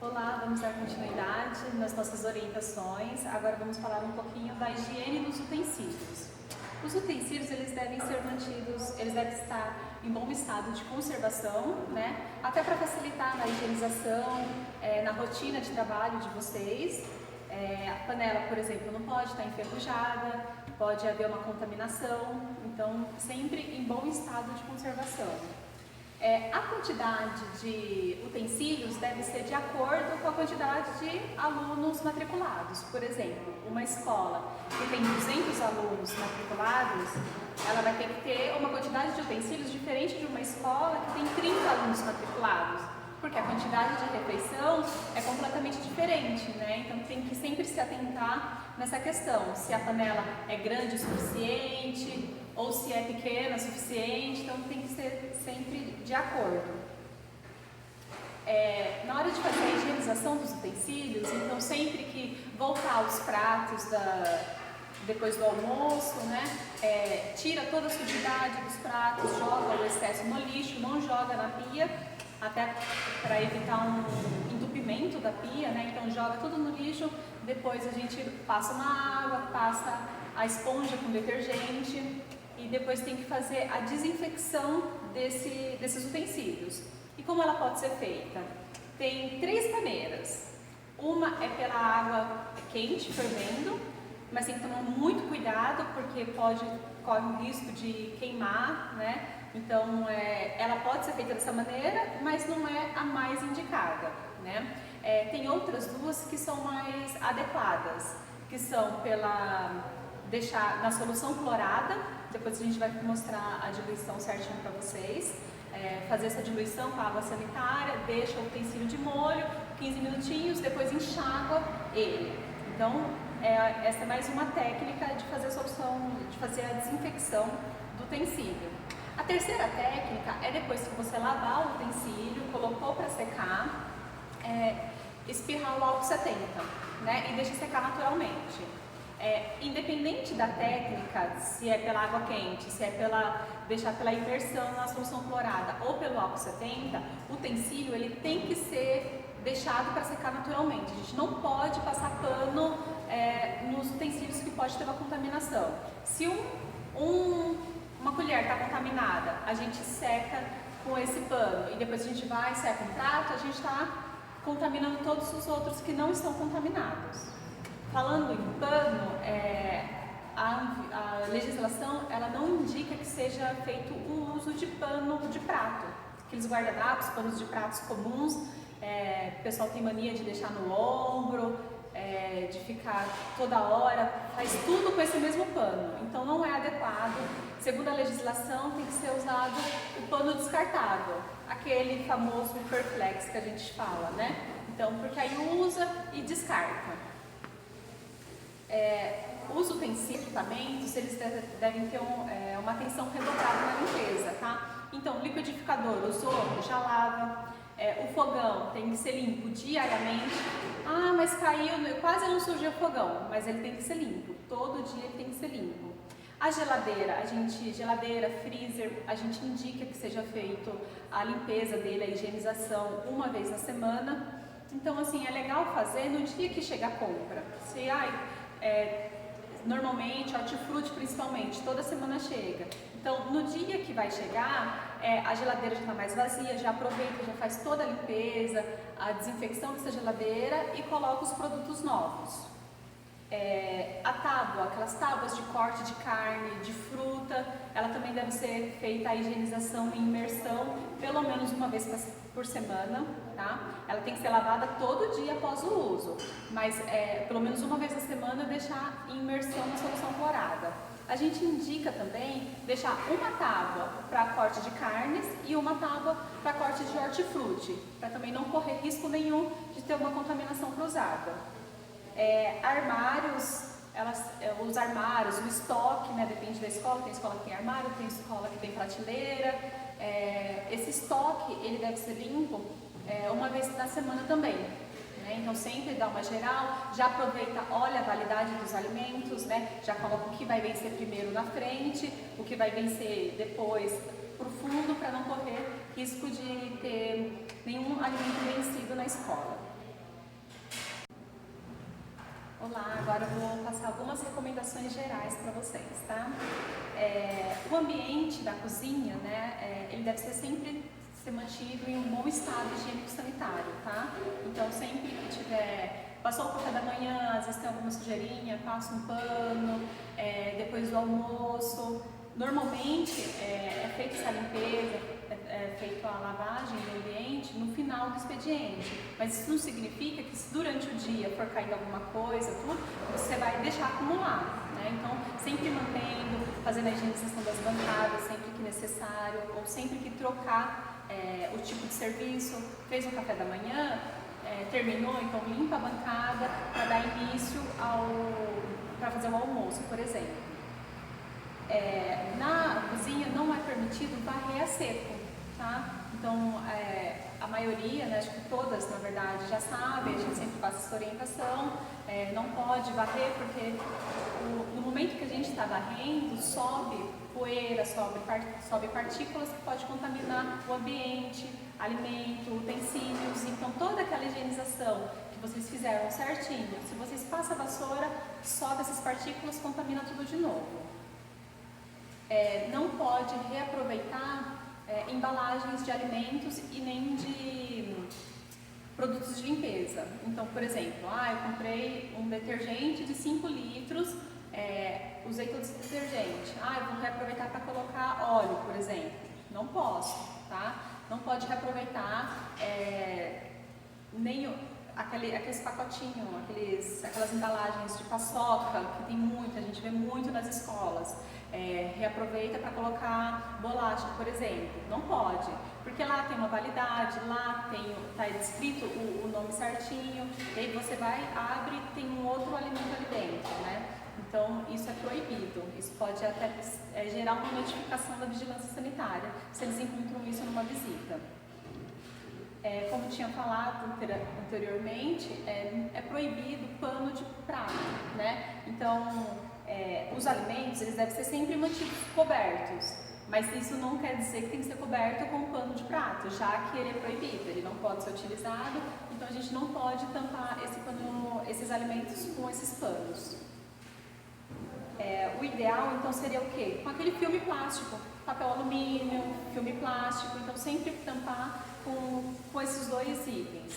Olá, vamos dar continuidade nas nossas orientações. Agora vamos falar um pouquinho da higiene dos utensílios. Os utensílios eles devem ser mantidos, eles devem estar em bom estado de conservação, né? Até para facilitar na higienização, na rotina de trabalho de vocês. A panela, por exemplo, não pode estar enferrujada, pode haver uma contaminação, então sempre em bom estado de conservação. A quantidade de utensílios deve ser de acordo com a quantidade de alunos matriculados. Por exemplo, uma escola que tem 200 alunos matriculados, ela vai ter que ter uma quantidade de utensílios diferente de uma escola que tem 30 alunos matriculados, porque a quantidade de refeição é completamente diferente, né? Então tem que sempre se atentar nessa questão, se a panela é grande o suficiente, ou se é pequena o suficiente, então tem que ser sempre de acordo. Na hora de fazer a higienização dos utensílios, então sempre que voltar os pratos depois do almoço, né, tira toda a sujidade dos pratos, joga o excesso no lixo, não joga na pia, até para evitar um entupimento da pia, né, então joga tudo no lixo, depois a gente passa uma água, passa a esponja com detergente, e depois tem que fazer a desinfecção desses utensílios. E como ela pode ser feita? Tem 3 maneiras. Uma é pela água quente, fervendo, mas tem que tomar muito cuidado porque corre o risco de queimar, né? Então ela pode ser feita dessa maneira, mas não é a mais indicada, né? Tem outras duas que são mais adequadas, que são deixar na solução clorada. Depois a gente vai mostrar a diluição certinho para vocês. Fazer essa diluição com a água sanitária, deixa o utensílio de molho, 15 minutinhos, depois enxágua ele. Então, essa é mais uma técnica de fazer a desinfecção do utensílio. A terceira técnica é depois que você lavar o utensílio, colocou para secar, espirrar o álcool 70, né? E deixa secar naturalmente. Independente da técnica, se é pela água quente, se é deixar pela imersão na solução clorada ou pelo álcool 70, o utensílio ele tem que ser deixado para secar naturalmente. A gente não pode passar pano nos utensílios que pode ter uma contaminação. Se uma colher está contaminada, a gente seca com esse pano e depois a gente vai e seca um prato, a gente está contaminando todos os outros que não estão contaminados. Falando em pano, a legislação ela não indica que seja feito o uso de pano de prato. Aqueles guardanapos, panos de pratos comuns, o pessoal tem mania de deixar no ombro, de ficar toda hora, faz tudo com esse mesmo pano. Então não é adequado. Segundo a legislação, tem que ser usado o pano descartável, aquele famoso Perflex que a gente fala, né? Então, porque aí usa e descarta. Os utensílios, equipamentos, eles devem ter uma atenção redobrada na limpeza, tá? Então, liquidificador, usou, já lava. O fogão tem que ser limpo diariamente. Ah, mas caiu, quase não sujei o fogão, mas ele tem que ser limpo. Todo dia ele tem que ser limpo. A geladeira, freezer, a gente indica que seja feito a limpeza dele, a higienização uma vez na semana. Então, assim, é legal fazer no dia que chega a compra. Normalmente, hortifruti principalmente, toda semana chega. Então, no dia que vai chegar, a geladeira já está mais vazia, já aproveita, já faz toda a limpeza, a desinfecção dessa geladeira e coloca os produtos novos. A tábua, aquelas tábuas de corte de carne, de fruta, ela também deve ser feita a higienização e imersão pelo menos uma vez por semana, tá? Ela tem que ser lavada todo dia após o uso, mas pelo menos uma vez na semana deixar em imersão na solução clorada. A gente indica também deixar uma tábua para corte de carnes e uma tábua para corte de hortifruti, para também não correr risco nenhum de ter uma contaminação cruzada. Armários, os armários, o estoque, né, depende da escola, tem escola que tem armário, tem escola que tem prateleira. Esse estoque ele deve ser limpo uma vez na semana também, né? Então sempre dá uma geral, já aproveita, olha a validade dos alimentos, né? Já coloca o que vai vencer primeiro na frente, o que vai vencer depois para o fundo, para não correr risco de ter nenhum alimento vencido na escola. Olá, agora eu vou passar algumas recomendações gerais para vocês, tá? O ambiente da cozinha, né, ele deve sempre ser mantido em um bom estado higiênico-sanitário, tá? Então, sempre que tiver, passou o café da manhã, às vezes tem alguma sujeirinha, passa um pano, depois do almoço. Normalmente, é feita essa limpeza, é feita a lavagem do ambiente no final do expediente, mas isso não significa que se durante o dia for cair alguma coisa, tudo, você vai deixar acumular, né? Então, sempre mantendo, fazendo a higienização das bancadas sempre que necessário, ou sempre que trocar o tipo de serviço. Fez um café da manhã, terminou, então limpa a bancada para dar início para fazer o almoço, por exemplo. Na cozinha não é permitido varrer a seco, tá? Então, a maioria, né, acho que todas, na verdade, já sabem, a gente sempre passa essa orientação, não pode varrer porque no momento que a gente está varrendo, sobe poeira, sobe partículas que pode contaminar o ambiente, alimento, utensílios. Então, toda aquela higienização que vocês fizeram certinho, se vocês passam a vassoura, sobe essas partículas, contamina tudo de novo. Não pode reaproveitar embalagens de alimentos e nem de produtos de limpeza. Então, por exemplo, eu comprei um detergente de 5 litros, usei todo esse detergente. Eu vou reaproveitar para colocar óleo, por exemplo. Não posso, tá? Não pode reaproveitar nem aqueles pacotinhos, aquelas embalagens de paçoca, que tem muito, a gente vê muito nas escolas. Reaproveita para colocar bolacha, por exemplo. Não pode, porque lá tem uma validade, lá está escrito o nome certinho, e aí você abre e tem um outro alimento ali dentro, né? Então, isso é proibido. Isso pode até gerar uma notificação da vigilância sanitária, se eles encontram isso numa visita. Como tinha falado anteriormente, é proibido pano de prato, né? Então, os alimentos, eles devem ser sempre mantidos cobertos, mas isso não quer dizer que tem que ser coberto com pano de prato, já que ele é proibido, ele não pode ser utilizado, então a gente não pode tampar esses alimentos com esses panos. O ideal, então, seria o quê? Com aquele filme plástico, papel alumínio, filme plástico, então sempre tampar com esses dois itens.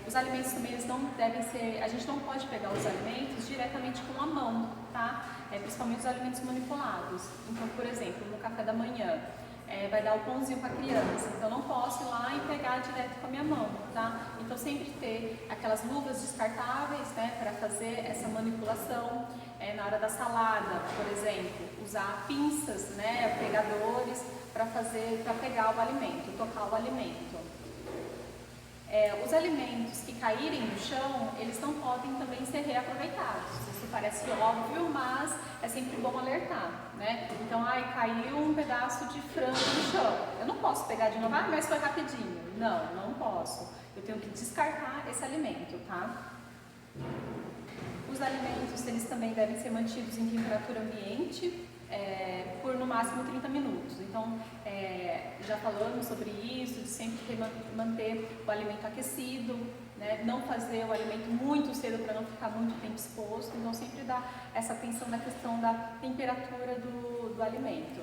Os alimentos também, eles não devem ser, a gente não pode pegar os alimentos diretamente com a mão, tá? Principalmente os alimentos manipulados. Então, por exemplo, no café da manhã, vai dar o pãozinho para a criança, então não posso ir lá e pegar direto com a minha mão, tá? Então sempre ter aquelas luvas descartáveis, né, para fazer essa manipulação. Na hora da salada, por exemplo, usar pinças, né, pegadores para pegar o alimento, tocar o alimento. Os alimentos que caírem no chão, eles não podem também ser reaproveitados. Isso parece óbvio, mas é sempre bom alertar, né? Então, caiu um pedaço de frango no chão. Eu não posso pegar de novo, mas foi rapidinho. Não posso. Eu tenho que descartar esse alimento, tá? Os alimentos, eles também devem ser mantidos em temperatura ambiente, por no máximo 30 minutos. Então, já falamos sobre isso, de sempre manter o alimento aquecido, né? Não fazer o alimento muito cedo para não ficar muito tempo exposto, então sempre dar essa atenção na questão da temperatura do alimento.